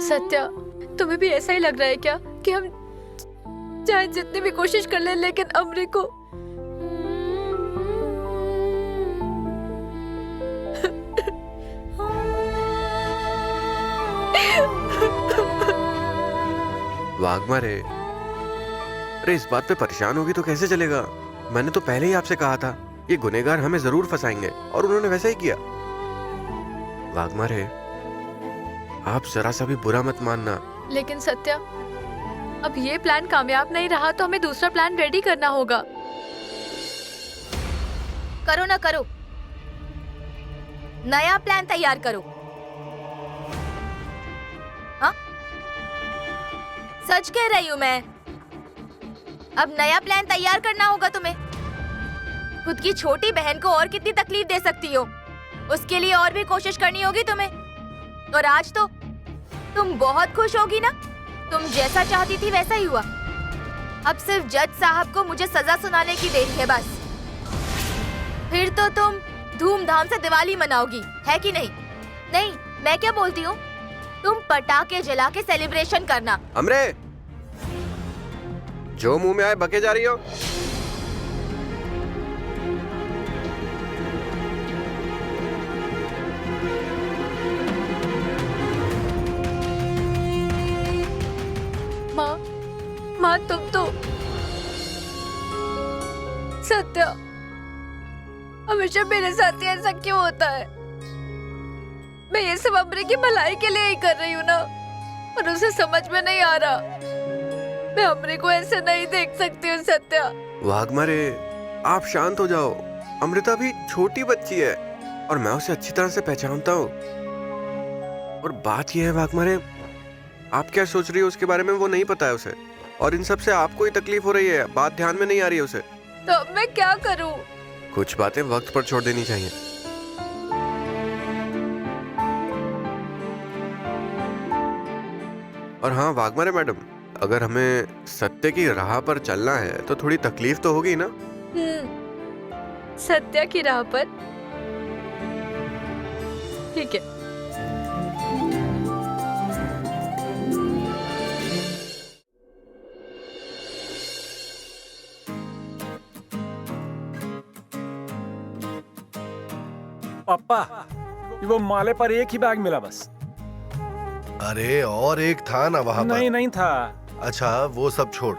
सत्या, तुम्हें भी ऐसा ही लग रहा है क्या कि हम चाहे जितनी भी कोशिश कर ले, लेकिन अमरी को वाघमारे, अरे इस बात पे परेशान होगी तो कैसे चलेगा? मैंने तो पहले ही आपसे कहा था ये गुनहगार हमें जरूर फंसाएंगे, और उन्होंने वैसा ही किया। वाघमारे, आप जरा सा भी बुरा मत मानना। लेकिन सत्या, अब ये प्लान कामयाब नहीं रहा तो हमें दूसरा प्लान रेडी करना होगा। करो ना करो, नया प्लान तैयार करो। हाँ, सच कह रही हूँ मैं। अब नया प्लान तैयार करना होगा तुम्हें। खुद की छोटी बहन को और कितनी तकलीफ दे सकती हो, उसके लिए और भी कोशिश करनी होगी तुम्हें। और आज तो तुम बहुत खुश होगी ना, तुम जैसा चाहती थी वैसा ही हुआ। अब सिर्फ जज साहब को मुझे सजा सुनाने की देरी है बस। फिर तो तुम धूमधाम से दिवाली मनाओगी, है कि नहीं? नहीं, मैं क्या बोलती हूँ, तुम पटाखे जला के सेलिब्रेशन करना। अमरे, जो मुंह में आए बके जा रही हो। माँ तुम तो सत्या, हमेशा मेरे साथ ही ऐसा क्यों होता है? मैं ये सब अमरी की भलाई के लिए ही कर रही हूँ ना, और उसे समझ में नहीं आ रहा। मैं अमरी को ऐसे नहीं देख सकती हूँ सत्या। वाघमारे, आप शांत हो जाओ। अमृता भी छोटी बच्ची है और मैं उसे अच्छी तरह से पहचानता हूँ। और बात यह है वाघमारे, आप क्या सोच रही हो उसके बारे में वो नहीं पता है उसे, और इन सब से आपको ही तकलीफ हो रही है, बात ध्यान में नहीं आ रही है उसे। तो अब मैं क्या करूँ? कुछ बातें वक्त पर छोड़ देनी चाहिए। और हाँ वाघमारे मैडम, अगर हमें सत्य की राह पर चलना है तो थोड़ी तकलीफ तो होगी ना। सत्या की राह पर? ठीक है। पापा, वो माले पर एक ही बैग मिला बस। अरे और एक था ना वहाँ पर। नहीं था। अच्छा वो सब छोड़,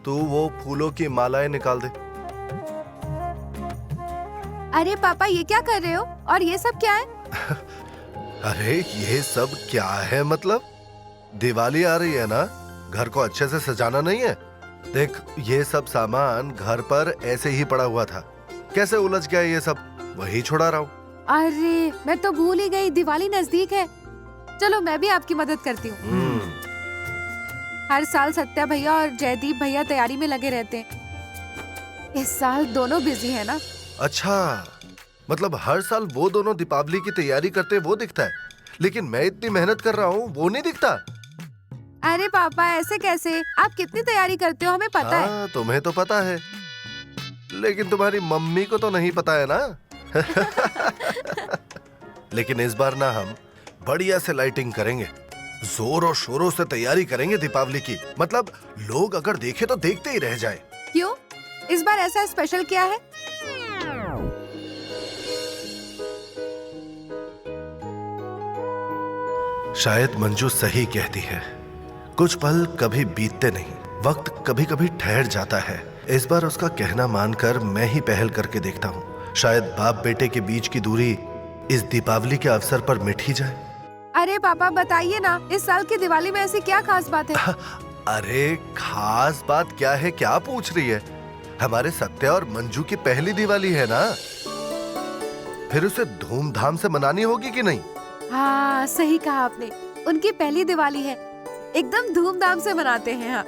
तू वो फूलों की मालाएं निकाल दे। अरे पापा, ये क्या कर रहे हो? और ये सब क्या है? अरे ये सब क्या है मतलब? दिवाली आ रही है ना, घर को अच्छे से सजाना नहीं है? देख, ये सब सामान घर पर ऐसे ही पड़ा हुआ था, कैसे उलझ गया ये सब, वही छुड़ा रहा हूँ। अरे मैं तो भूल ही गई, दिवाली नजदीक है। चलो मैं भी आपकी मदद करती हूँ। हर साल सत्या भैया और जयदीप भैया तैयारी में लगे रहते हैं। इस साल दोनों बिजी है ना। अच्छा, मतलब हर साल वो दोनों दीपावली की तैयारी करते वो दिखता है, लेकिन मैं इतनी मेहनत कर रहा हूँ वो नहीं दिखता। अरे पापा ऐसे कैसे? आप कितनी तैयारी करते हो हमें पता है। तुम्हें तो पता है, लेकिन तुम्हारी मम्मी को तो नहीं पता है ना। लेकिन इस बार ना हम बढ़िया से लाइटिंग करेंगे, जोरों शोरों से तैयारी करेंगे दीपावली की। मतलब लोग अगर देखे तो देखते ही रह जाए। क्यों? इस बार ऐसा स्पेशल क्या है? शायद मंजू सही कहती है, कुछ पल कभी बीतते नहीं, वक्त कभी कभी ठहर जाता है। इस बार उसका कहना मानकर मैं ही पहल करके देखता हूँ। शायद बाप बेटे के बीच की दूरी इस दीपावली के अवसर पर मिट ही जाए। अरे पापा बताइए ना, इस साल की दिवाली में ऐसी क्या खास बात है? अरे खास बात क्या है, क्या पूछ रही है? हमारे सत्या और मंजू की पहली दिवाली है ना, फिर उसे धूमधाम से मनानी होगी कि नहीं? हाँ सही कहा आपने, उनकी पहली दिवाली है, एकदम धूमधाम से मनाते हैं। हाँ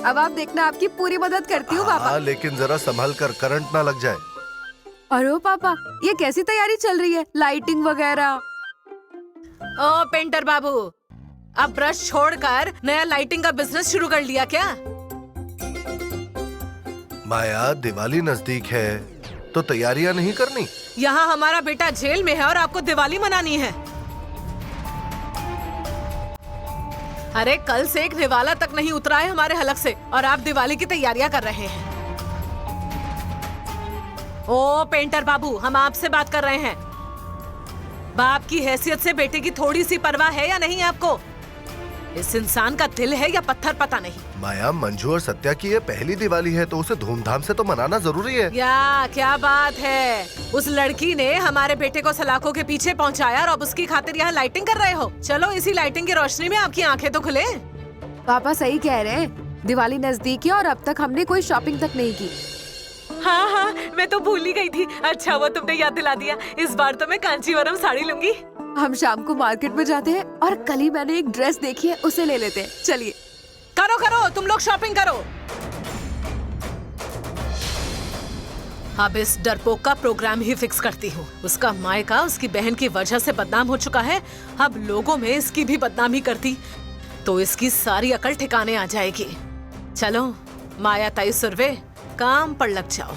अब आप देखना, आपकी पूरी मदद करती हूँ पापा। लेकिन जरा संभल कर, करंट ना लग जाए। अरे पापा, ये कैसी तैयारी चल रही है, लाइटिंग वगैरह? ओ पेंटर बाबू, अब ब्रश छोड़कर नया लाइटिंग का बिजनेस शुरू कर लिया क्या? माया, दिवाली नजदीक है तो तैयारियां नहीं करनी? यहाँ हमारा बेटा जेल में है और आपको दिवाली मनानी है। अरे कल से एक निवाला तक नहीं उतरा है हमारे हलक से और आप दिवाली की तैयारियां कर रहे हैं। ओ पेंटर बाबू, हम आपसे बात कर रहे हैं। बाप की हैसियत से बेटे की थोड़ी सी परवाह है या नहीं आपको? इस इंसान का दिल है या पत्थर पता नहीं। माया, मंजू और सत्या की ये पहली दिवाली है तो उसे धूमधाम से तो मनाना जरूरी है। क्या बात है? उस लड़की ने हमारे बेटे को सलाखों के पीछे पहुंचाया और अब उसकी खातिर यहाँ लाइटिंग कर रहे हो। चलो इसी लाइटिंग की रोशनी में आपकी आंखें तो खुले। पापा सही कह रहे हैं, दिवाली नजदीक है और अब तक हमने कोई शॉपिंग तक नहीं की। हाँ, मैं तो भूल ही गई थी। अच्छा हुआ तुमने याद दिला दिया। इस बार तो मैं कांचीवरम साड़ी लूंगी। हम शाम को मार्केट में जाते हैं और कल ही मैंने एक ड्रेस देखी है, उसे ले लेते हैं। चलिए करो, तुम लोग शॉपिंग करो। अब इस डरपोक का प्रोग्राम ही फिक्स करती हूँ। उसका मायका उसकी बहन की वजह से बदनाम हो चुका है, अब लोगों में इसकी भी बदनामी करती तो इसकी सारी अकल ठिकाने आ जाएगी। चलो माया ताई सुरवे, काम पर लग जाओ।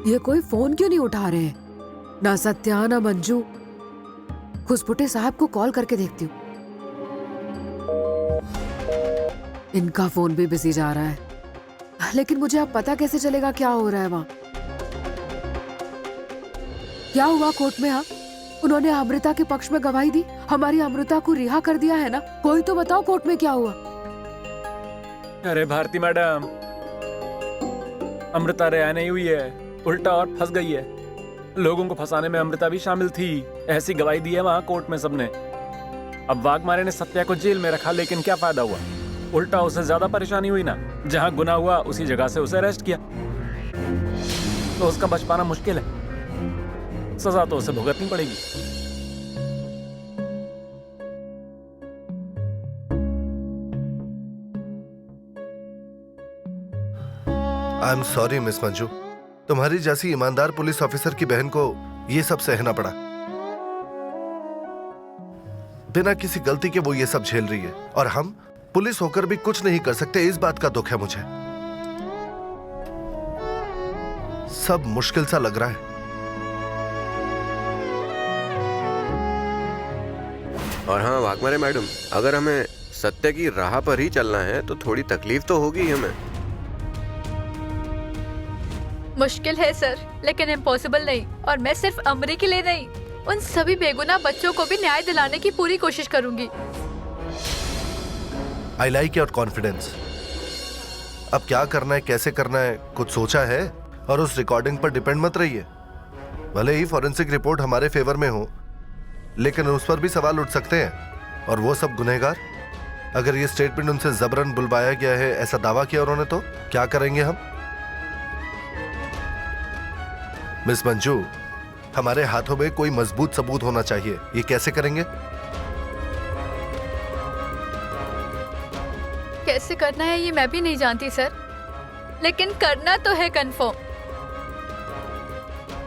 ये कोई फोन क्यों नहीं उठा रहे हैं? ना सत्या ना मंजू। खुसपुटे साहब को कॉल करके देखती हूँ। इनका फोन भी बिजी जा रहा है, लेकिन मुझे अब पता कैसे चलेगा क्या हो रहा है वहाँ? क्या हुआ कोर्ट में? हाँ, उन्होंने अमृता के पक्ष में गवाही दी, हमारी अमृता को रिहा कर दिया है ना? कोई तो बताओ कोर्ट में क्या हुआ? अरे भारती मैडम, अमृता रिहा नहीं हुई है, उल्टा और फंस गई है। लोगों को फंसाने में अमृता भी शामिल थी, ऐसी गवाही दी है वहां कोर्ट में सबने। अब वाघमारे ने सत्या को जेल में रखा, लेकिन क्या फायदा हुआ? उल्टा उसे ज्यादा परेशानी हुई ना। जहां गुनाह हुआ उसी जगह से उसे अरेस्ट किया, तो उसका बच पाना मुश्किल है। सजा तो उसे भुगतनी पड़ेगी। I am sorry miss Manju, तुम्हारी जैसी ईमानदार पुलिस ऑफिसर की बहन को ये सब सहना पड़ा। बिना किसी गलती के वो ये सब झेल रही है और हम पुलिस होकर भी कुछ नहीं कर सकते। इस बात का दुख है मुझे। सब मुश्किल सा लग रहा है। और हाँ वाघमारे मैडम, अगर हमें सत्य की राह पर ही चलना है तो थोड़ी तकलीफ तो होगी ही हमें। मुश्किल है सर, लेकिन इम्पॉसिबल नहीं। और मैं सिर्फ अमरी के लिए नहीं, उन सभी बेगुनाह बच्चों को भी न्याय दिलाने की पूरी कोशिश करूंगी। I like your confidence. अब क्या करना है, कैसे करना है, कुछ सोचा है? और उस रिकॉर्डिंग पर डिपेंड मत रहिए। भले ही फॉरेंसिक रिपोर्ट हमारे फेवर में हो, लेकिन उस पर भी सवाल उठ सकते हैं। और वो सब गुनहगार, अगर ये स्टेटमेंट उनसे जबरन बुलवाया गया है ऐसा दावा किया उन्होंने, तो क्या करेंगे हम? मिस मंजू, हमारे हाथों में कोई मजबूत सबूत होना चाहिए। ये कैसे करेंगे? कैसे करना है ये मैं भी नहीं जानती सर, लेकिन करना तो है कंफर्म।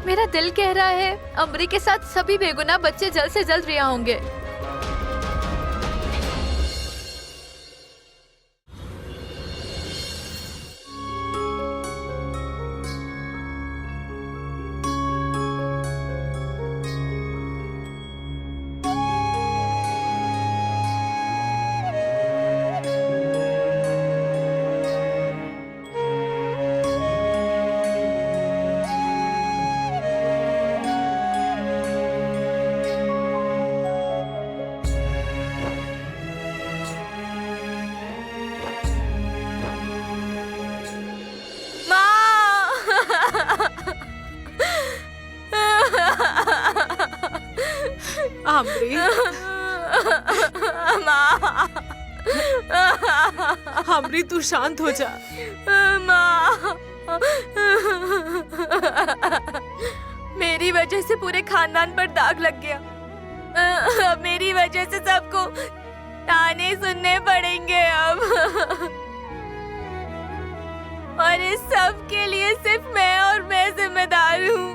मेरा दिल कह रहा है अमरी के साथ सभी बेगुनाह बच्चे जल्द से जल्द रिहा होंगे। अमरी, अमरी तू शांत हो जा। मेरी वजह से पूरे खानदान पर दाग लग गया। मेरी वजह से सबको ताने सुनने पड़ेंगे अब। और इस सब के लिए सिर्फ मैं जिम्मेदार हूँ।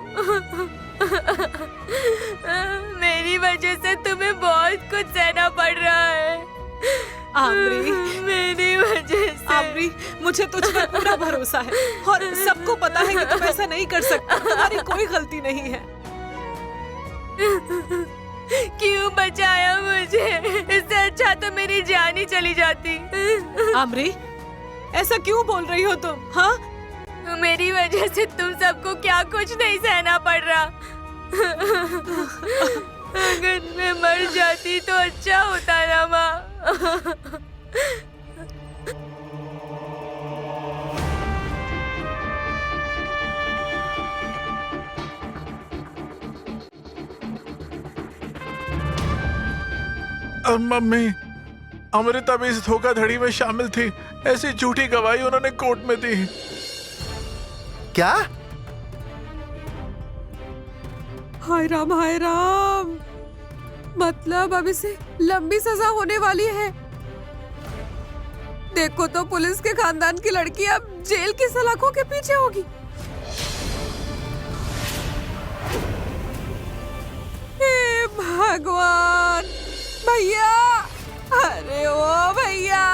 मेरी वजह से तुम्हें बहुत कुछ सहना पड़ रहा है। आमरी, मेरी वजह से। आमरी, मुझे तुझ पर पूरा भरोसा है और सबको पता है कि तुम ऐसा नहीं कर सकती। तुम्हारी कोई गलती नहीं है। क्यों बचाया मुझे? इससे अच्छा तो मेरी जान ही चली जाती। आमरी, ऐसा क्यों बोल रही हो तुम? हाँ, मेरी वजह से तुम सबको क्या कुछ नहीं सहना पड़ रहा। अगर मैं मर जाती तो अच्छा होता ना माँ। मम्मी, अमृता भी इस धोखाधड़ी में शामिल थी। ऐसी झूठी गवाही उन्होंने कोर्ट में दी। क्या? हाय राम, मतलब अब इसे लंबी सजा होने वाली है। देखो तो पुलिस के खानदान की लड़की अब जेल की सलाखों के पीछे होगी। हे भगवान, भैया, अरे ओ भैया,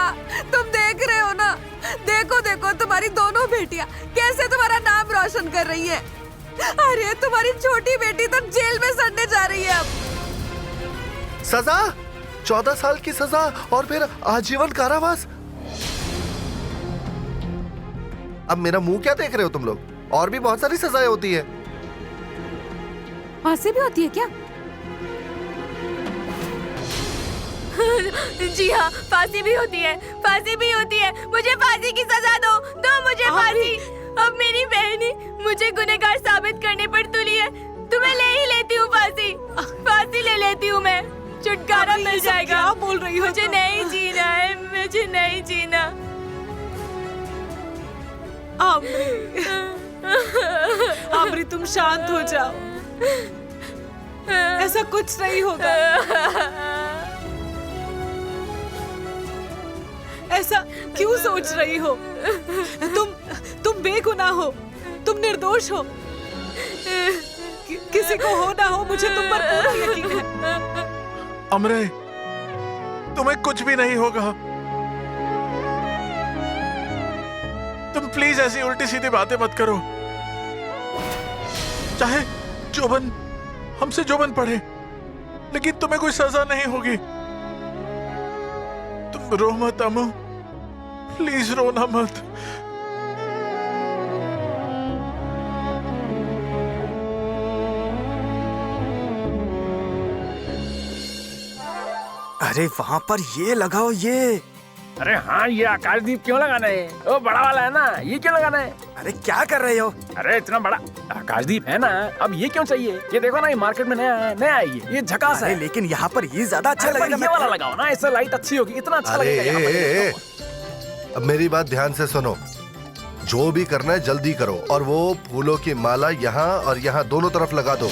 तुम देख रहे हो ना? देखो देखो तुम्हारी दोनों बेटियां कैसे तुम्हारा नाम रोशन कर रही हैं। अरे तुम्हारी छोटी बेटी तो जेल में सड़ने जा रही है अब। सजा? 14 साल की सजा और फिर आजीवन कारावास। अब मेरा मुंह क्या देख रहे हो तुम लोग? और भी बहुत सारी सजाएं होती है। फांसी भी होती है क्या? जी हाँ, फांसी भी होती है, फांसी भी होती है। मुझे फांसी की सजा दो, मुझे फांसी। अब मेरी बहन ही मुझे गुनहगार साबित करने पर तुली है, तो मैं ले ही लेती हूँ फांसी। फांसी ले लेती हूँ मैं, छुटकारा मिल जाएगा। क्या बोल रही हो? मुझे नहीं जीना है, मुझे नहीं जीना। आमरी, आमरी, तुम शांत हो जाओ। ऐसा कुछ नहीं होगा। ऐसा क्यों सोच रही हो? तुम बेगुनाह हो, तुम निर्दोष हो। किसी को हो ना हो, मुझे तुम पर पूरा यकीन है। अमरे, तुम्हें कुछ भी नहीं होगा। तुम प्लीज ऐसी उल्टी सीधी बातें मत करो। चाहे जोबन हमसे जोबन पड़े, लेकिन तुम्हें कोई सजा नहीं होगी। तुम रो मत अमो, प्लीज रोना मत। अरे वहाँ पर ये लगाओ ये। अरे हाँ, ये आकाशदीप क्यों लगाना है? वो बड़ा वाला है ना, ये क्यों लगाना है? अरे क्या कर रहे हो? अरे इतना बड़ा आकाशदीप है ना, अब ये क्यों चाहिए? ये देखो ना, ये मार्केट में नया है, नया है ये झकास है। लेकिन यहाँ पर ये ज्यादा अच्छा लगेगा। ये वाला लगाओ ना, इससे लाइट अच्छी होगी, इतना अच्छा लगेगा यहाँ पर। अब मेरी बात ध्यान से सुनो। जो भी करना है जल्दी करो, और वो फूलों की माला यहाँ और यहाँ दोनों तरफ लगा दो।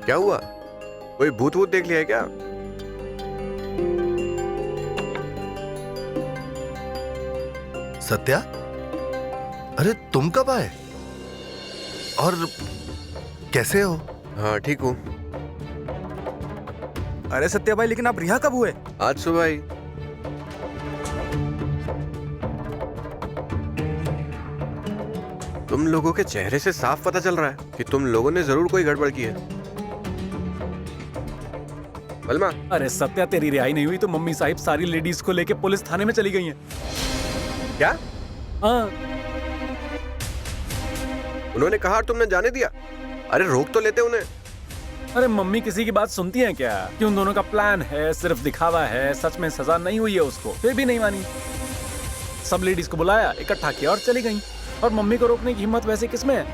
क्या हुआ? कोई भूत वूत देख लिया है क्या? सत्या, अरे तुम कब आए और कैसे हो? हाँ ठीक हूँ। अरे सत्या भाई, लेकिन आप रिहा कब हुए? आज सुबह ही। तुम लोगों के चेहरे से साफ पता चल रहा है कि तुम लोगों ने जरूर कोई गड़बड़ की है। बलमा, अरे सत्या, तेरी रिहाई नहीं हुई तो मम्मी साहिब सारी लेडीज को लेके पुलिस थाने में चली गई हैं। क्या? हाँ। उन्होंने कहा और तुमने जाने दिया? अरे रोक तो लेते उन्हें। अरे मम्मी किसी की बात सुनती हैं क्या? कि उन दोनों का प्लान है, सिर्फ दिखावा है, सच में सजा नहीं हुई है उसको, फिर भी नहीं मानी। सब लेडीज को बुलाया, इकट्ठा किया और चली गई। और मम्मी को रोकने की हिम्मत वैसे किसमें है?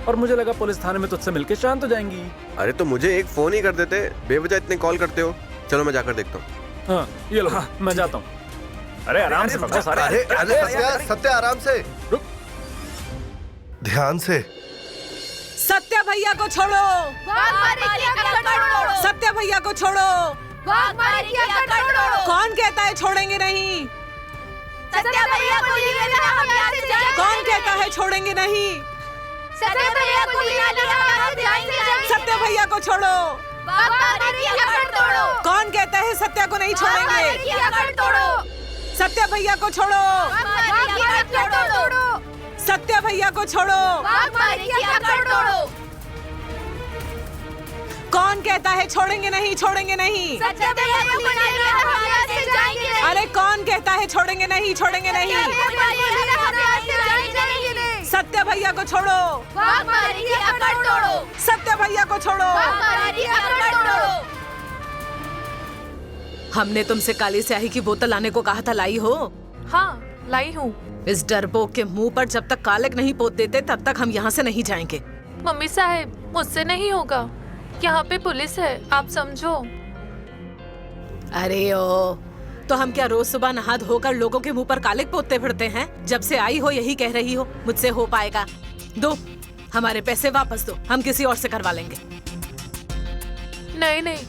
और मुझे लगा पुलिस थाने में तुझसे मिलके शांत हो जाएंगी। अरे तो मुझे एक फोन ही कर देते, बेवजह इतने कॉल करते हो। चलो मैं जाकर देखता हूँ। हाँ, ये लो, मैं जाता हूँ। अरे आराम से पकड़ो सारे। अरे अरे सत्या, सत्या आराम से, रुक। ध्यान से। सत्या भैया को छोड़ो, सत्या भैया को छोड़ो। कौन कहता है छोड़ेंगे नहीं? सत्या भैया को कौन कहता है छोड़ेंगे नहीं? सत्या भैया को बिना लिए हम जाएंगे। सत्या भैया को छोड़ो। वाघ मारे की अकड़ तोड़ो। कौन कहता है सत्या को नहीं वाघ मारे छोड़ेंगे? की अकड़ तोड़ो। सत्या भैया को छोड़ो। वाघ मारे की अकड़ तोड़ो। सत्या भैया को छोड़ो। वाघ मारे की अकड़ तोड़ो। कौन कहता है छोड़ेंगे नहीं, छोड़ेंगे नहीं? सत्या भैया को बिना लिए हम यहाँ से जाएंगे नहीं। अरे कौन कहता है छोड़ेंगे नहीं, छोड़ेंगे नहीं? सत्या भैया को बिना हम यहाँ से जाएंगे नहीं। सत्या भैया को छोड़ो। वाघ मारे की अकड़ तोड़ो। सत्या भैया को छोड़ो। वाघ मारे की अकड़ तोड़ो। हमने तुमसे काली स्याही की बोतल लाने को कहा था, लाई हो? हाँ लाई हूँ। इस डरपोक के मुंह पर जब तक कालिक नहीं पोत देते तब तक हम यहाँ से नहीं जाएंगे। मम्मी साहब मुझसे नहीं होगा, यहाँ पे पुलिस है, आप समझो। अरे ओ, तो हम क्या रोज सुबह नहा धोकर लोगों के मुंह पर कालिक पोतते फिरते हैं? जब से आई हो यही कह रही हो मुझसे हो पाएगा। दो, हमारे पैसे वापस दो, हम किसी और से करवा लेंगे। नहीं नहीं,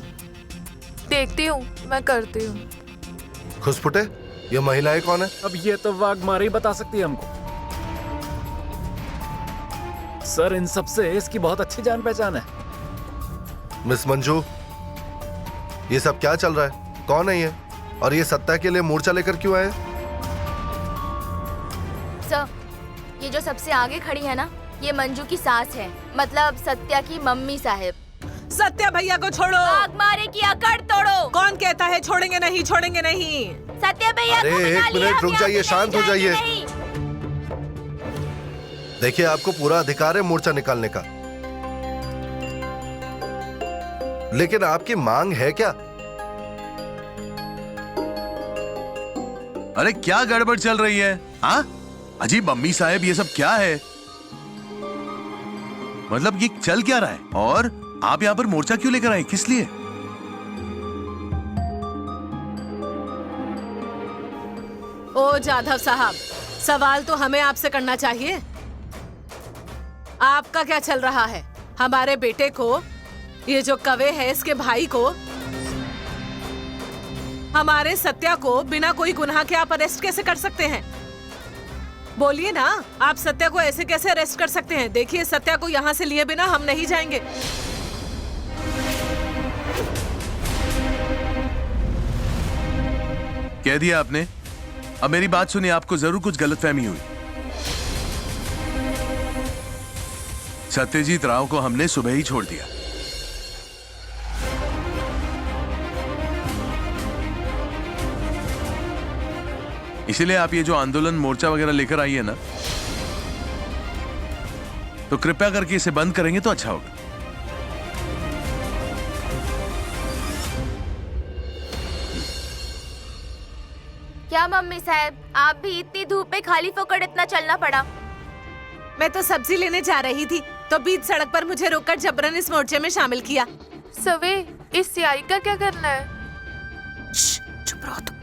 देखती हूँ, मैं करती हूँ। खुसफुटे, ये महिलाएं कौन है? अब ये तो वाघमारे ही बता सकती है हमको। सर इन सब से इसकी बहुत अच्छी जान पहचान है। मिस मंजू, ये सब क्या चल रहा है? कौन है ये? और ये सत्या के लिए मोर्चा लेकर क्यों आए? सर, ये जो सबसे आगे खड़ी है ना, ये मंजू की सास है, मतलब सत्या की मम्मी साहब। सत्या भैया को छोड़ो। वाघ मारे की अकड़ तोड़ो। कौन कहता है छोड़ेंगे नहीं, छोड़ेंगे नहीं? सत्या भैया अरे को बिना एक लिए मिनट हम रुक यहाँ जाइए, से शांत हो जाएंगे जाइए। नहीं। देखिए, आपको पूरा अधिकार है मोर्चा निकालने का, लेकिन आपकी मांग है क्या? अरे क्या गड़बड़ चल रही है? हाँ अजी मम्मी साहब, ये सब क्या है? मतलब ये चल क्या रहा है? और आप यहाँ पर मोर्चा क्यों लेकर आए, किस लिए? ओ जाधव साहब, सवाल तो हमें आपसे करना चाहिए। आपका क्या चल रहा है? हमारे बेटे को, ये जो कवे है इसके भाई को, हमारे सत्या को बिना कोई गुनाह के आप अरेस्ट कैसे कर सकते हैं? बोलिए ना, आप सत्या को ऐसे कैसे अरेस्ट कर सकते हैं? देखिए, सत्या को यहाँ से लिए बिना हम नहीं जाएंगे। कह दिया आपने। अब मेरी बात सुनिए, आपको जरूर कुछ गलतफहमी हुई। सत्यजीत राव को हमने सुबह ही छोड़ दिया। इसीलिए आप ये जो आंदोलन मोर्चा वगैरह लेकर आई है ना, तो कृपया करके इसे बंद करेंगे तो अच्छा होगा। क्या मम्मी साहब, आप भी इतनी धूप में खाली फोकट इतना चलना पड़ा? मैं तो सब्जी लेने जा रही थी, तो बीच सड़क पर मुझे रोककर जबरन इस मोर्चे में शामिल किया। सवे, इस सियाई का क्या करना है? चुप रहो तुम।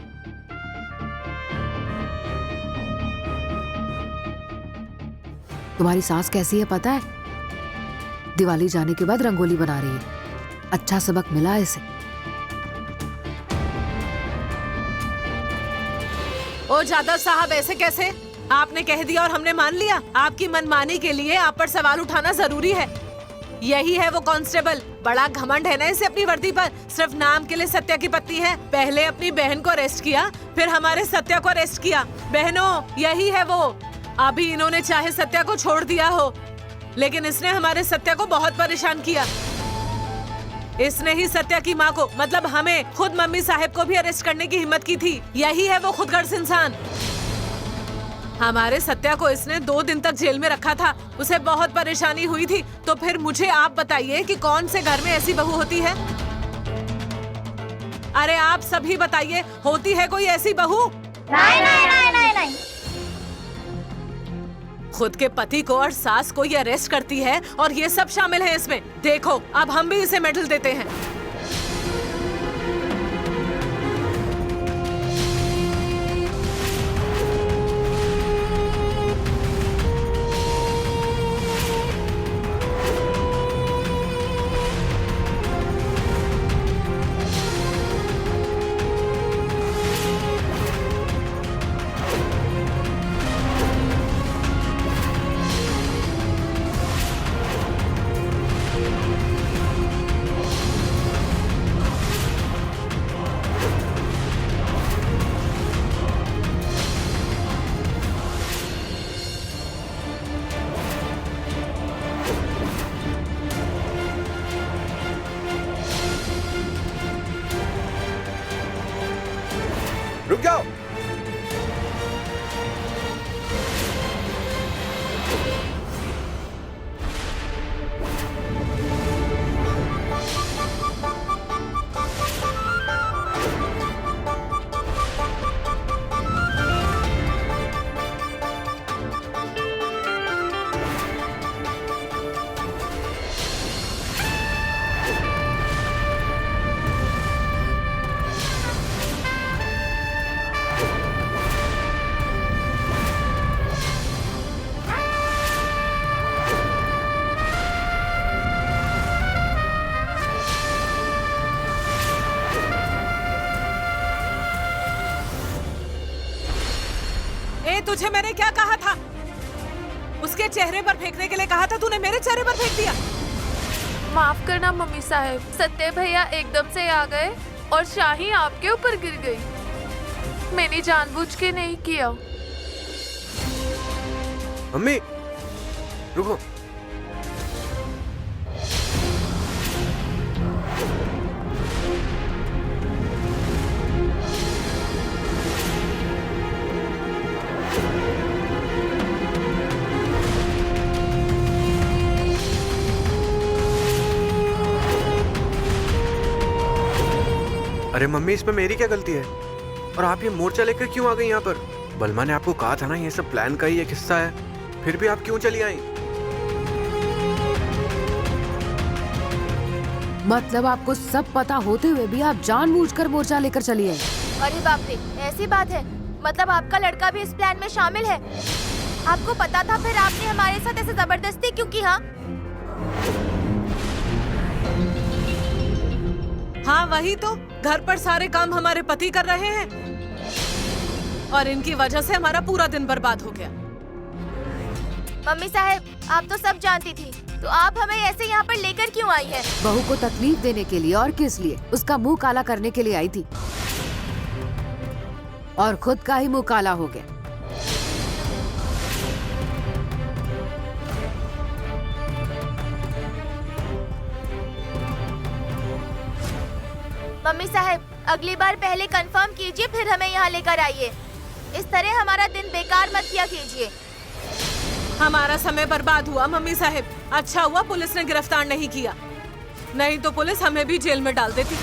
तुम्हारी सास कैसी है पता है? दिवाली जाने के बाद रंगोली बना रही है। अच्छा सबक मिला है इसे। ओ जाधव साहब, ऐसे कैसे? आपने कह दिया और हमने मान लिया? आपकी मनमानी के लिए आप पर सवाल उठाना जरूरी है। यही है वो कांस्टेबल, बड़ा घमंड है ना इसे अपनी वर्दी पर। सिर्फ नाम के लिए सत्या की पत्नी है। पहले अपनी बहन को अरेस्ट किया, फिर हमारे सत्या को अरेस्ट किया। बहनों, यही है वो। अभी इन्होंने चाहे सत्या को छोड़ दिया हो, लेकिन इसने हमारे सत्या को बहुत परेशान किया। इसने ही सत्या की माँ को, मतलब हमें, खुद मम्मी साहब को भी अरेस्ट करने की हिम्मत की थी। यही है वो खुदगर्ज इंसान। हमारे सत्या को इसने 2 दिन तक जेल में रखा था। उसे बहुत परेशानी हुई थी। तो फिर मुझे आप बताइए कि कौन से घर में ऐसी बहू होती है? अरे आप सभी बताइए, होती है कोई ऐसी बहू? नहीं नहीं नहीं नहीं नहीं। खुद के पति को और सास को ये अरेस्ट करती है और ये सब शामिल है इसमें। देखो, अब हम भी इसे मेडल देते हैं। रुक जाओ। तुझे मैंने क्या कहा था? उसके चेहरे पर फेंकने के लिए कहा था, तूने मेरे चेहरे पर फेंक दिया। माफ करना मम्मी साहब, सत्य भैया एकदम से आ गए और शाही आपके ऊपर गिर गई। मैंने जानबूझ के नहीं किया। मम्मी रुको। अरे मम्मी, इसमें मेरी क्या गलती है? और आप ये मोर्चा लेकर क्यों आ गई यहाँ पर? बलमा ने आपको कहा था ना ये सब प्लान का ही एक हिस्सा है, फिर भी आप क्यों चली आई? मतलब आपको सब पता होते हुए भी आप जानबूझकर मोर्चा लेकर चली आई? अरे बाप रे, ऐसी बात है? मतलब आपका लड़का भी इस प्लान में शामिल है? आपको पता था, फिर आपने हमारे साथ ऐसे जबरदस्ती क्यों की? हाँ वही तो, घर पर सारे काम हमारे पति कर रहे हैं और इनकी वजह से हमारा पूरा दिन बर्बाद हो गया। मम्मी साहब, आप तो सब जानती थी, तो आप हमें ऐसे यहाँ पर लेकर क्यों आई है? बहू को तकलीफ देने के लिए और किस लिए? उसका मुंह काला करने के लिए आई थी और खुद का ही मुंह काला हो गया। मम्मी साहब, अगली बार पहले कंफर्म कीजिए, फिर हमें यहाँ लेकर आइए। इस तरह हमारा दिन बेकार मत किया कीजिए। हमारा समय बर्बाद हुआ मम्मी साहब। अच्छा हुआ पुलिस ने गिरफ्तार नहीं किया, नहीं तो पुलिस हमें भी जेल में डाल देती।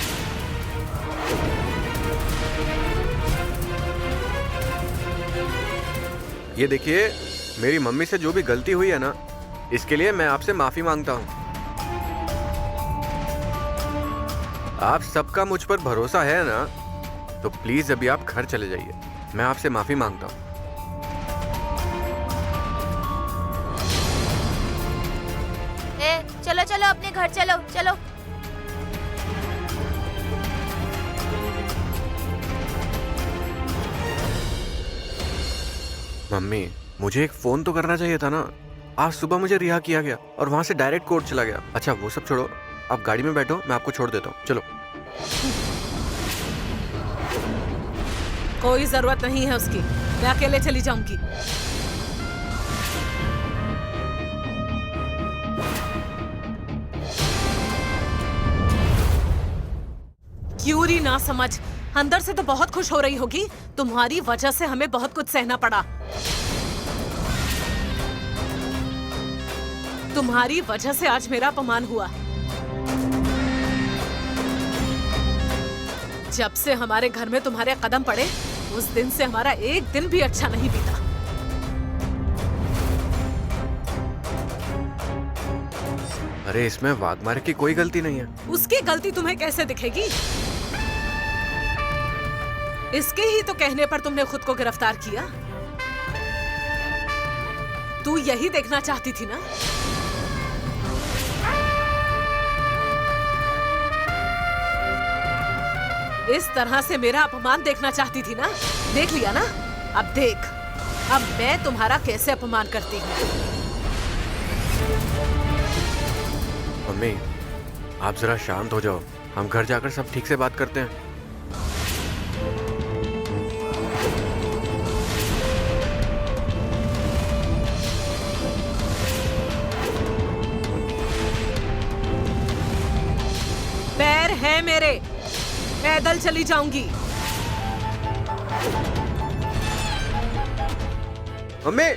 ये देखिए, मेरी मम्मी से जो भी गलती हुई है ना, इसके लिए मैं आपसे माफी मांगता हूँ। आप सबका मुझ पर भरोसा है ना, तो प्लीज अभी आप घर चले जाइए। मैं आपसे माफी मांगता हूँ। चलो चलो अपने घर चलो चलो। मम्मी, मुझे एक फोन तो करना चाहिए था ना। आज सुबह मुझे रिहा किया गया और वहां से डायरेक्ट कोर्ट चला गया। अच्छा वो सब छोड़ो, आप गाड़ी में बैठो, मैं आपको छोड़ देता हूँ। चलो। कोई जरूरत नहीं है उसकी, मैं अकेले चली जाऊंगी। क्यूरी ना समझ, अंदर से तो बहुत खुश हो रही होगी। तुम्हारी वजह से हमें बहुत कुछ सहना पड़ा। तुम्हारी वजह से आज मेरा अपमान हुआ। जब से हमारे घर में तुम्हारे कदम पड़े, उस दिन से हमारा एक दिन भी अच्छा नहीं बीता। अरे इसमें वाघमारे की कोई गलती नहीं है। उसकी गलती तुम्हें कैसे दिखेगी? इसके ही तो कहने पर तुमने खुद को गिरफ्तार किया। तू यही देखना चाहती थी ना? इस तरह से मेरा अपमान देखना चाहती थी ना? देख लिया ना? अब देख, अब मैं तुम्हारा कैसे अपमान करती हूँ। मम्मी, आप जरा शांत हो जाओ। हम घर जाकर सब ठीक से बात करते हैं। पैर है मेरे, पैदल चली जाऊंगी। मम्मी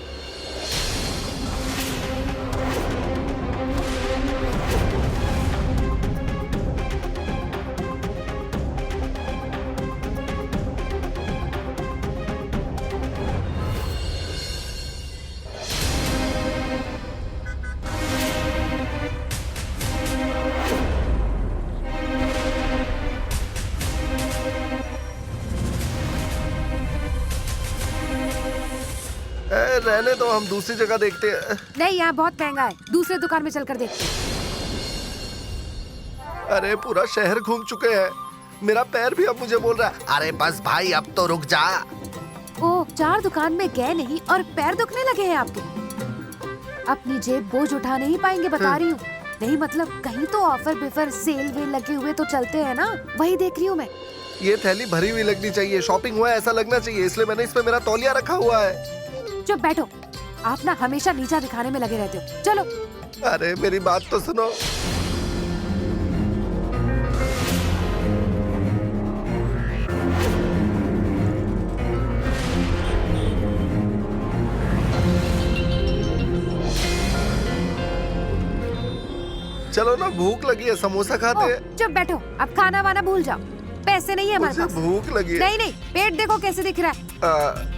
रहने दो, हम दूसरी जगह देखते हैं। नहीं, यहाँ बहुत महंगा है, दूसरे दुकान में चलकर देखते हैं। अरे पूरा शहर घूम चुके हैं, मेरा पैर भी अब मुझे बोल रहा है अरे बस भाई अब तो रुक जा। ओह, 4 दुकान में गए नहीं और पैर दुखने लगे हैं आपके? अपनी जेब बोझ उठा नहीं पाएंगे, बता रही हूँ। नहीं मतलब कहीं तो ऑफर बिफर सेल वेल लगे हुए तो चलते हैं ना, वही देख रही हूँ मैं। ये थैली भरी हुई लगनी चाहिए, शॉपिंग हुआ है ऐसा लगना चाहिए, इसलिए मैंने इसमें मेरा तौलिया रखा हुआ है। चुप बैठो, आप ना हमेशा नीचा दिखाने में लगे रहते हो। चलो। अरे मेरी बात तो सुनो। चलो ना, भूख लगी है, समोसा खाते हैं। चुप बैठो, अब खाना वाना भूल जाओ, पैसे नहीं है हमारे मुझे पास। भूख लगी है। नहीं नहीं, पेट देखो कैसे दिख रहा है।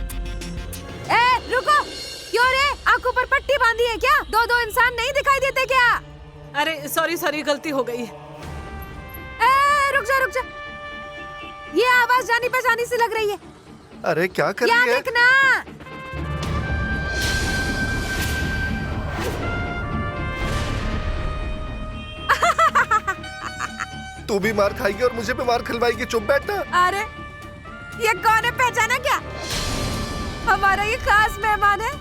ए रुको, क्यों रे, आंखों पर पट्टी बांधी है क्या? 2 इंसान नहीं दिखाई देते क्या? अरे सॉरी गलती हो गई। रुक जा, ये आवाज जानी पहचानी सी लग रही है। अरे क्या कर रही है? देखना। तू भी मार खाएगी और मुझे भी मार खिलवाएगी, चुप बैठना। अरे ये कौन है, पहचाना क्या? हमारा ये खास मेहमान है,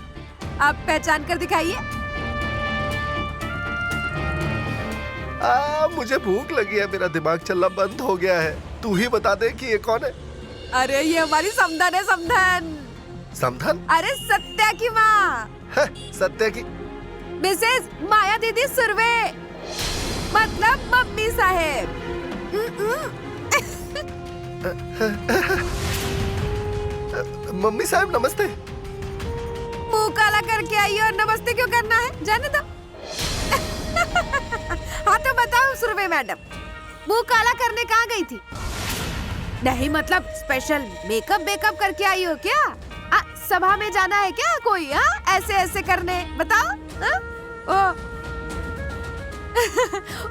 आप पहचान कर दिखाइए। मुझे भूख लगी है, मेरा दिमाग चलना बंद हो गया है, तू ही बता दे कि ये कौन है। अरे ये हमारी समधन है, समधन। समधन? अरे सत्या की माँ। सत्या की? मिसेस माया दीदी सुरवे, मतलब मम्मी साहेब। मम्मी साहब नमस्ते। मुंह काला करके आई और नमस्ते क्यों करना है, जाने दो। हाँ तो बताओ सुरभि मैडम, मुंह काला करने कहाँ गई थी? नहीं मतलब स्पेशल मेकअप करके आई हो क्या? सभा में जाना है क्या कोई? ऐसे ऐसे करने, बताओ।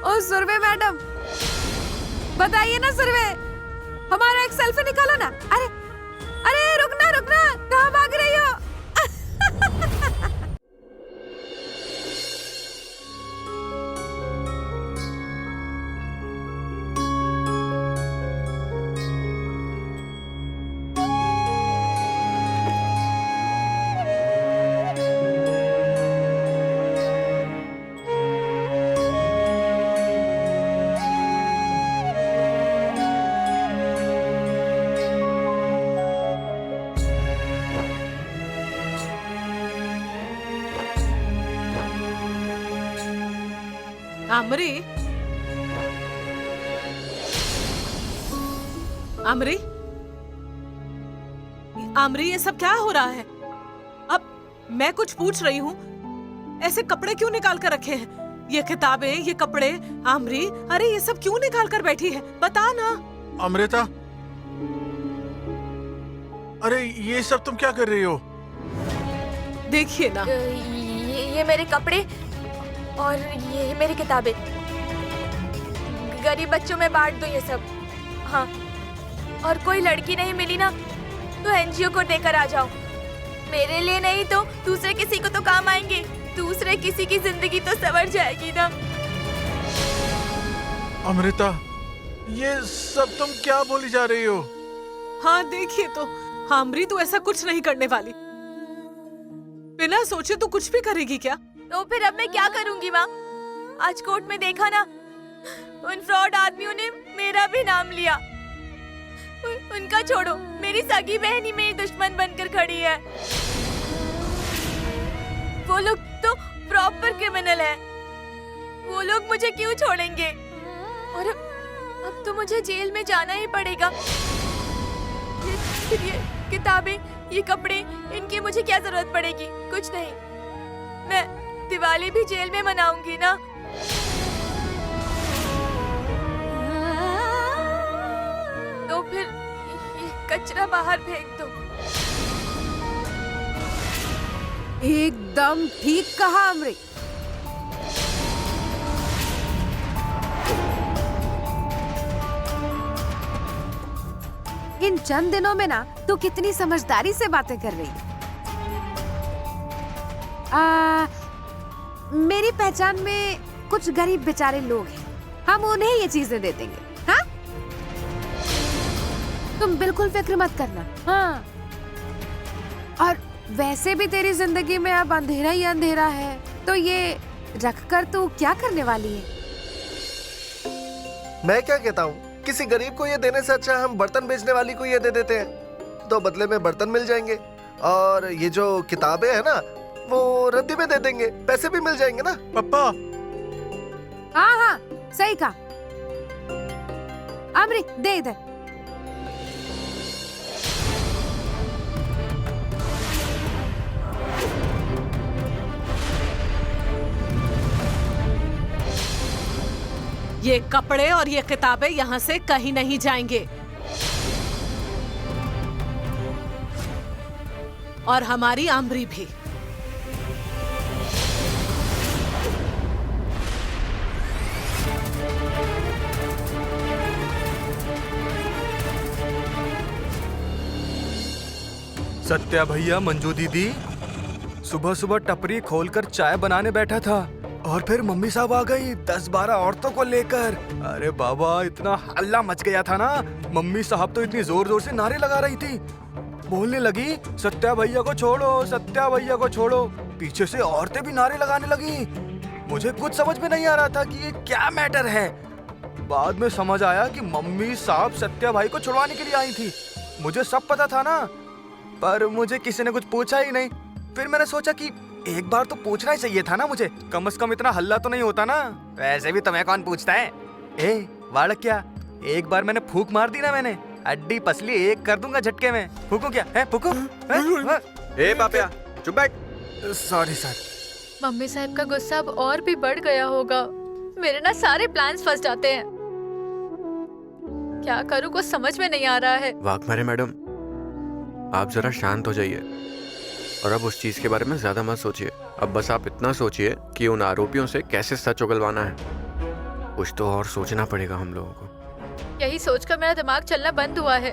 ओ सुरभि मैडम, बताइए ना सुरभि, हमारा एक सेल्फी निकालो ना। अरे रुकना, कहाँ भाग रही हो? आमरी, ये सब क्या हो रहा है? अब मैं कुछ पूछ रही हूँ, ऐसे कपड़े क्यों निकाल कर रखे हैं? ये किताबें, ये कपड़े, आमरी, अरे ये सब क्यों निकाल कर बैठी है? बता ना। अमृता, अरे ये सब तुम क्या कर रही हो? देखिए ना, ये मेरे कपड़े और ये मेरी किताबें, गरीब बच्चों में बांट दो ये सब। हाँ, और कोई लड़की नहीं मिली ना तो एनजीओ को देकर आ जाओ। मेरे लिए नहीं तो दूसरे किसी को तो काम आएंगे, दूसरे किसी की जिंदगी तो संवर जाएगी ना। अमृता, ये सब तुम क्या बोली जा रही हो? हाँ देखिए तो, आमरी तो ऐसा कुछ नहीं करने वाली। बिना सोचे तो कुछ भी करेगी क्या? तो फिर अब मैं क्या करूंगी माँ? आज कोर्ट में देखा ना, उन फ्रॉड आदमियों ने मेरा भी नाम लिया। उनका छोड़ो, मेरी सगी बहन ही मेरी दुश्मन बनकर खड़ी है। वो लोग तो प्रॉपर क्रिमिनल है, वो लोग मुझे क्यों छोड़ेंगे? और अब तो मुझे जेल में जाना ही पड़ेगा। फिर ये किताबें, ये कपड़े, इनकी मुझे क्या जरूरत पड़ेगी? कुछ नहीं, मैं दिवाली भी जेल में मनाऊंगी ना। तो फिर ये कचरा बाहर फेंक दो। एकदम ठीक कहा अमृत। इन चंद दिनों में ना तू कितनी समझदारी से बातें कर रही है। मेरी पहचान में कुछ गरीब बेचारे लोग हैं, हम उन्हें ये चीजें दे देंगे। हाँ, तुम बिल्कुल फिक्र मत करना। हाँ, और वैसे भी तेरी जिंदगी में अब अंधेरा ही अंधेरा है, तो ये रखकर तू क्या करने वाली है? मैं क्या कहता हूँ, किसी गरीब को ये देने से अच्छा हम बर्तन बेचने वाली को ये दे देते हैं, तो बदले में बर्तन मिल जाएंगे और ये जो किताबें हैं ना वो रद्दी में दे देंगे, पैसे भी मिल जाएंगे ना। पापा, हाँ हाँ, सही कहा। अमृत दे इधर। ये कपड़े और ये किताबें यहाँ से कहीं नहीं जाएंगे, और हमारी आमरी भी। सत्या भैया, मंजू दीदी, सुबह सुबह टपरी खोलकर चाय बनाने बैठा था और फिर मम्मी साहब आ गई 10-12 औरतों को लेकर। अरे बाबा, इतना हल्ला मच गया था ना। मम्मी साहब तो इतनी जोर जोर से नारे लगा रही थी, बोलने लगी सत्या भैया को छोड़ो, सत्या भैया को छोड़ो। पीछे से औरतें भी नारे लगाने लगी। मुझे कुछ समझ में नहीं आ रहा था कि ये क्या मैटर है। बाद में समझ आया कि मम्मी साहब सत्या भाई को छुड़वाने के लिए आई थी। मुझे सब पता था ना, पर मुझे किसी ने कुछ पूछा ही नहीं। फिर मैंने सोचा कि एक बार तो पूछना ही चाहिए था ना मुझे, कम से कम इतना हल्ला तो नहीं होता ना। वैसे भी तुम्हें कौन पूछता है? ए बालक, क्या एक बार मैंने फूंक मार दी ना, मैंने अड्डी पसली एक कर दूंगा झटके में। फूकू क्या है? फूकू? ए पापिया, चुप बैठ। Sorry sir. मम्मी साहब का गुस्सा अब और भी बढ़ गया होगा। मेरे ना सारे प्लान्स फंस जाते हैं। क्या करूँ, कुछ समझ में नहीं आ रहा है। वाघमारे मैडम, आप जरा शांत हो जाइए और अब उस चीज के बारे में ज्यादा मत सोचिए। अब बस आप इतना सोचिए कि उन आरोपियों से कैसे सच उगलवाना है। कुछ तो और सोचना पड़ेगा हम लोगों को। यही सोचकर मेरा दिमाग चलना बंद हुआ है।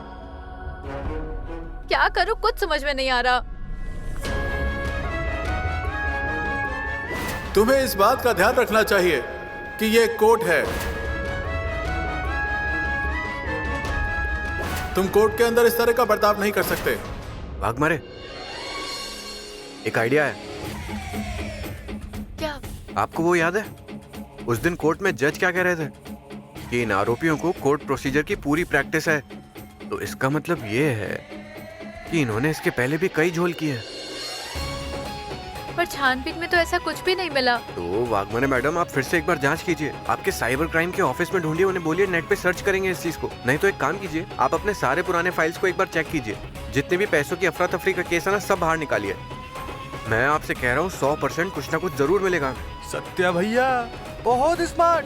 क्या करूँ, कुछ समझ में नहीं आ रहा। तुम्हें इस बात का ध्यान रखना चाहिए कि ये कोर्ट है। तुम कोर्ट के अंदर इस तरह का बर्ताव नहीं कर सकते। वाघमारे, एक आइडिया है। क्या? आपको वो याद है उस दिन कोर्ट में जज क्या कह रहे थे कि इन आरोपियों को कोर्ट प्रोसीजर की पूरी प्रैक्टिस है। तो इसका मतलब ये है कि इन्होंने इसके पहले भी कई झोल किए। पर छानबीन में तो ऐसा कुछ भी नहीं मिला। तो वाघमारे मैडम, आप फिर से एक बार जांच कीजिए। आपके साइबर क्राइम के ऑफिस में ढूंढिए, उन्हें बोलिए नेट पे सर्च करेंगे इस चीज को। नहीं तो एक काम कीजिए, आप अपने सारे पुराने फाइल्स को एक बार चेक कीजिए। जितने भी पैसों की अफरा तफरी का केस है ना, सब बाहर निकालिए। मैं आपसे कह रहा हूँ 100% कुछ ना कुछ जरूर मिलेगा। सत्या भैया बहुत स्मार्ट।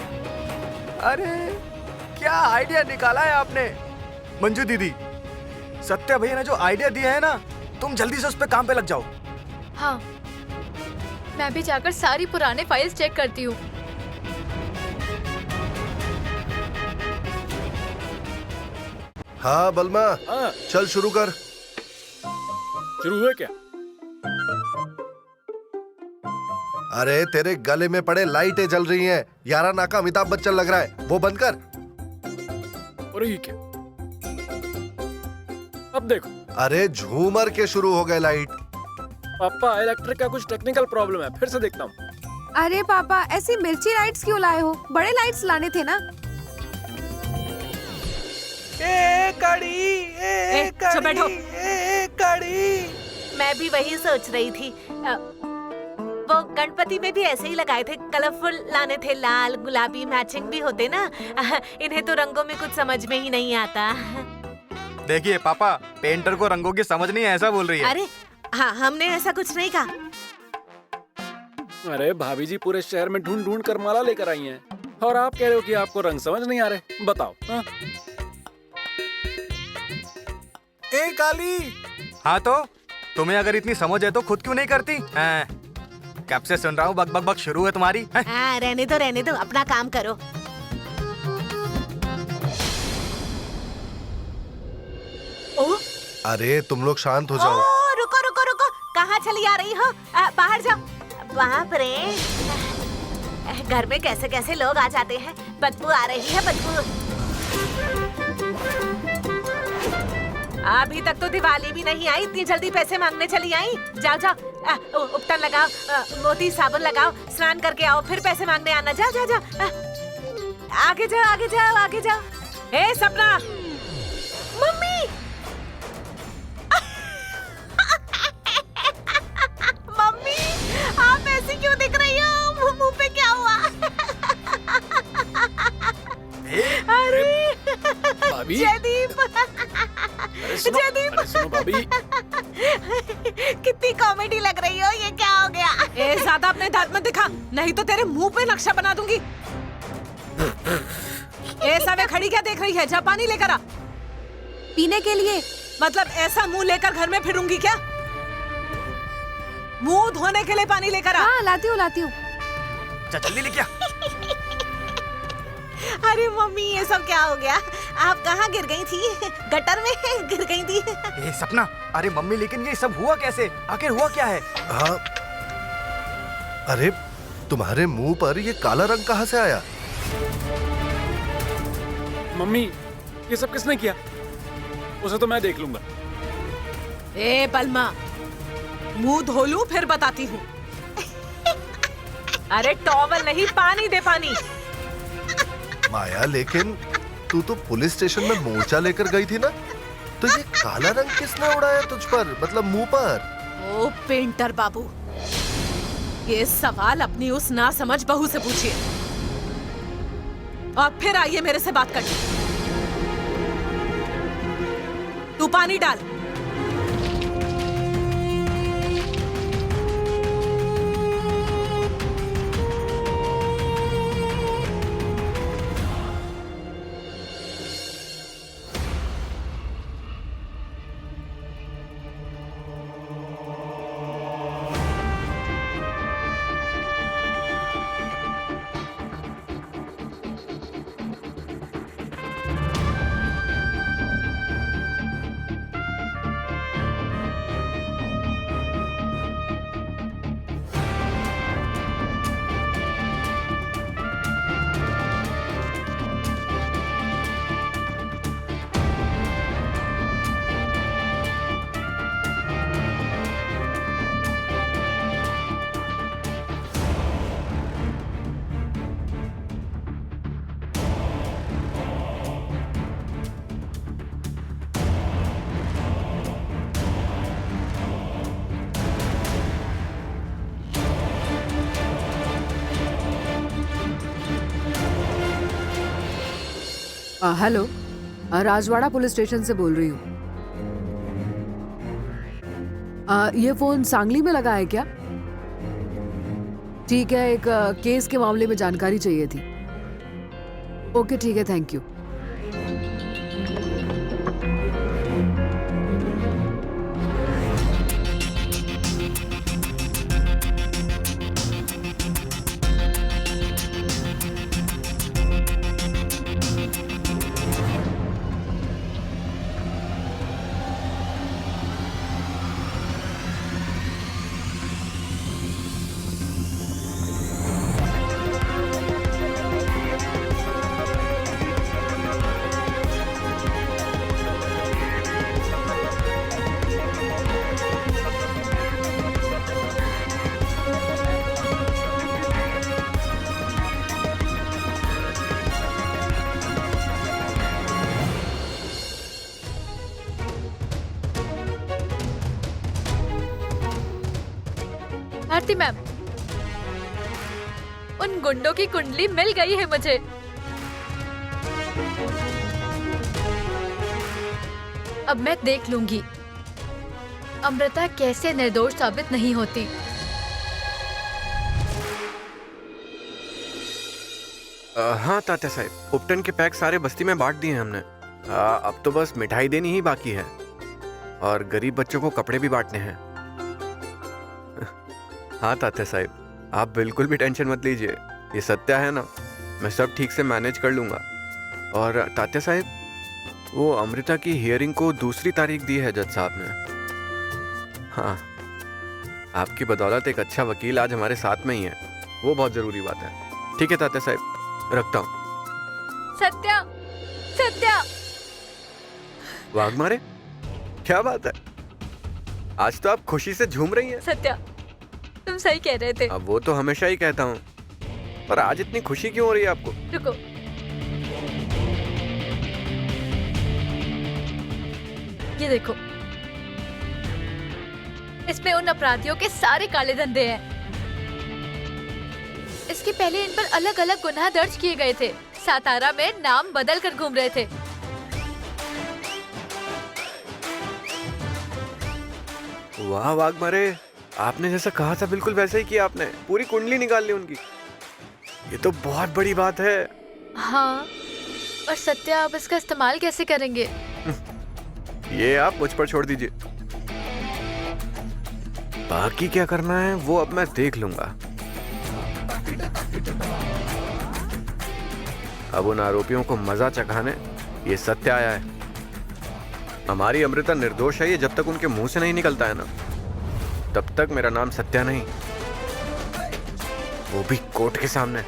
अरे क्या आइडिया निकाला है आपने। मंजू दीदी, सत्या भैया ने जो आइडिया दिया है ना, तुम जल्दी से उस पे काम पे लग जाओ। हाँ, मैं भी जाकर सारी पुराने फाइल्स चेक करती हूँ। हाँ बलमा, हाँ, चल शुरू कर। शुरू हुए क्या? अरे तेरे गले में पड़े लाइटें जल रही हैं। 11 नाका अमिताभ बच्चन लग रहा है, वो बंद कर। और ये क्या? अब देखो। अरे झूमर के शुरू हो गए लाइट। पापा, इलेक्ट्रिक का कुछ टेक्निकल प्रॉब्लम है, फिर से देखता हूँ। अरे पापा, ऐसी मिर्ची लाइट्स क्यों लाए हो? बड़े लाइट्स लाने थे ना। चुप बैठो। मैं भी वही सोच रही थी। वो गणपति में भी ऐसे ही लगाए थे, कलरफुल लाने थे, लाल गुलाबी मैचिंग भी होते ना। इन्हें तो रंगों में कुछ समझ में ही नहीं आता। देखिए पापा, पेंटर को रंगों की समझ नहीं है, ऐसा बोल रही है। अरे हाँ, हमने ऐसा कुछ नहीं कहा। अरे भाभी जी पूरे शहर में ढूंढ ढूंढ कर माला लेकर आई हैं और आप कह रहे हो कि आपको रंग समझ नहीं आ रहे। बताओ। हाँ? ए काली, हाँ तो तुम्हें अगर इतनी समझ है तो खुद क्यों नहीं करती? कब से सुन रहा हूँ बक बक बक शुरू है तुम्हारी। हाँ, रहने दो, अपना काम करो। ओ, अरे तुम लोग शांत हो जाओ। रुको रुको रुको, कहाँ चली आ रही हो? बाहर जाओ। बाप रे, घर में कैसे कैसे लोग आ जाते हैं। बदबू आ रही है, बदबू। अभी तक तो दिवाली भी नहीं आई, इतनी जल्दी पैसे मांगने चली आई। जाओ जाओ, उपटन लगाओ, मोती साबुन लगाओ, स्नान करके आओ, फिर पैसे मांगने आना। जाओ जाओ जाओ, आगे जाओ आगे जाओ आगे जाओ। ए सपना, मम्मी। मम्मी, आप ऐसी क्यों दिख रही हो? मुंह पे क्या हुआ? अरे भाभी, जयदीप, अरे सुनो भाभी। कितनी कॉमेडी लग रही हो, ये क्या हो गया? ए ज्यादा अपने दांत मत दिखा, नहीं तो तेरे मुंह पे नक्शा बना दूंगी। ए सावे, खड़ी क्या देख रही है? जा पानी लेकर आ। पीने के लिए? मतलब ऐसा मुंह लेकर घर में फिरूंगी क्या? मुंह धोने के लिए पानी लेकर आ। हाँ, लाती हूँ। जल्दी लेके आ। अरे मम्मी, ये सब क्या हो गया? आप कहाँ गिर गई थी? गटर में गिर गई थी? ए सपना, अरे मम्मी लेकिन ये सब हुआ कैसे? आखिर हुआ क्या है? हाँ, अरे तुम्हारे मुंह पर ये काला रंग कहाँ से आया? मम्मी, ये सब किसने किया? उसे तो मैं देख लूंगा। ए बलमा, मुंह धो लूं फिर बताती हूँ। अरे टॉवल नहीं, पानी दे, पानी। माया, लेकिन तू तो पुलिस स्टेशन में मोर्चा लेकर गई थी ना, तो ये काला रंग किसने उड़ाया तुझ पर, मतलब मुंह पर? ओ पेंटर बाबू, ये सवाल अपनी उस नासमझ बहू से पूछिए और फिर आइए मेरे से बात करने। तू पानी डाल। हेलो, राजवाड़ा पुलिस स्टेशन से बोल रही हूँ। ये फोन सांगली में लगा है क्या? ठीक है, एक केस के मामले में जानकारी चाहिए थी। ओके ठीक है, थैंक यू। आरती मैम, उन गुंडों की कुंडली मिल गई है मुझे। अब मैं देख लूंगी अमृता कैसे निर्दोष साबित नहीं होती। हाँ तात्या साहब, उपटन के पैक सारे बस्ती में बांट दिए हैं हमने। अब तो बस मिठाई देनी ही बाकी है और गरीब बच्चों को कपड़े भी बांटने हैं। हाँ तात्या साहब, आप बिल्कुल भी टेंशन मत लीजिए, ये सत्या है ना, मैं सब ठीक से मैनेज कर लूंगा। और तात्या साहब, वो अमृता की हियरिंग को दूसरी तारीख दी है जज साहब ने। हाँ, आपकी बदौलत एक अच्छा वकील आज हमारे साथ में ही है, वो बहुत जरूरी बात है। ठीक है तात्या साहब, रखता हूँ। सत्या, सत्या, वाघमारे, क्या बात है, आज तो आप खुशी से झूम रही हैं। सत्या, तुम सही कह रहे थे। अब वो तो हमेशा ही कहता हूँ, पर आज इतनी खुशी क्यों हो रही है आपको? रुको, ये देखो, इसमें उन अपराधियों के सारे काले धंधे हैं। इसके पहले इन पर अलग अलग गुनाह दर्ज किए गए थे, सातारा में नाम बदल कर घूम रहे थे। वाह वाघमारे, आपने जैसा कहा था बिल्कुल वैसा ही किया आपने, पूरी कुंडली निकाल ली उनकी। ये तो बहुत बड़ी बात है। हाँ, और सत्या आप इसका इस्तेमाल कैसे करेंगे? ये आप मुझ पर छोड़ दीजिए, बाकी क्या करना है वो अब मैं देख लूंगा। अब उन आरोपियों को मजा चखाने ये सत्य आया है। हमारी अमृता निर्दोष है, ये जब तक उनके मुंह से नहीं निकलता है ना, तब तक मेरा नाम सत्या नहीं, वो भी कोर्ट के सामने।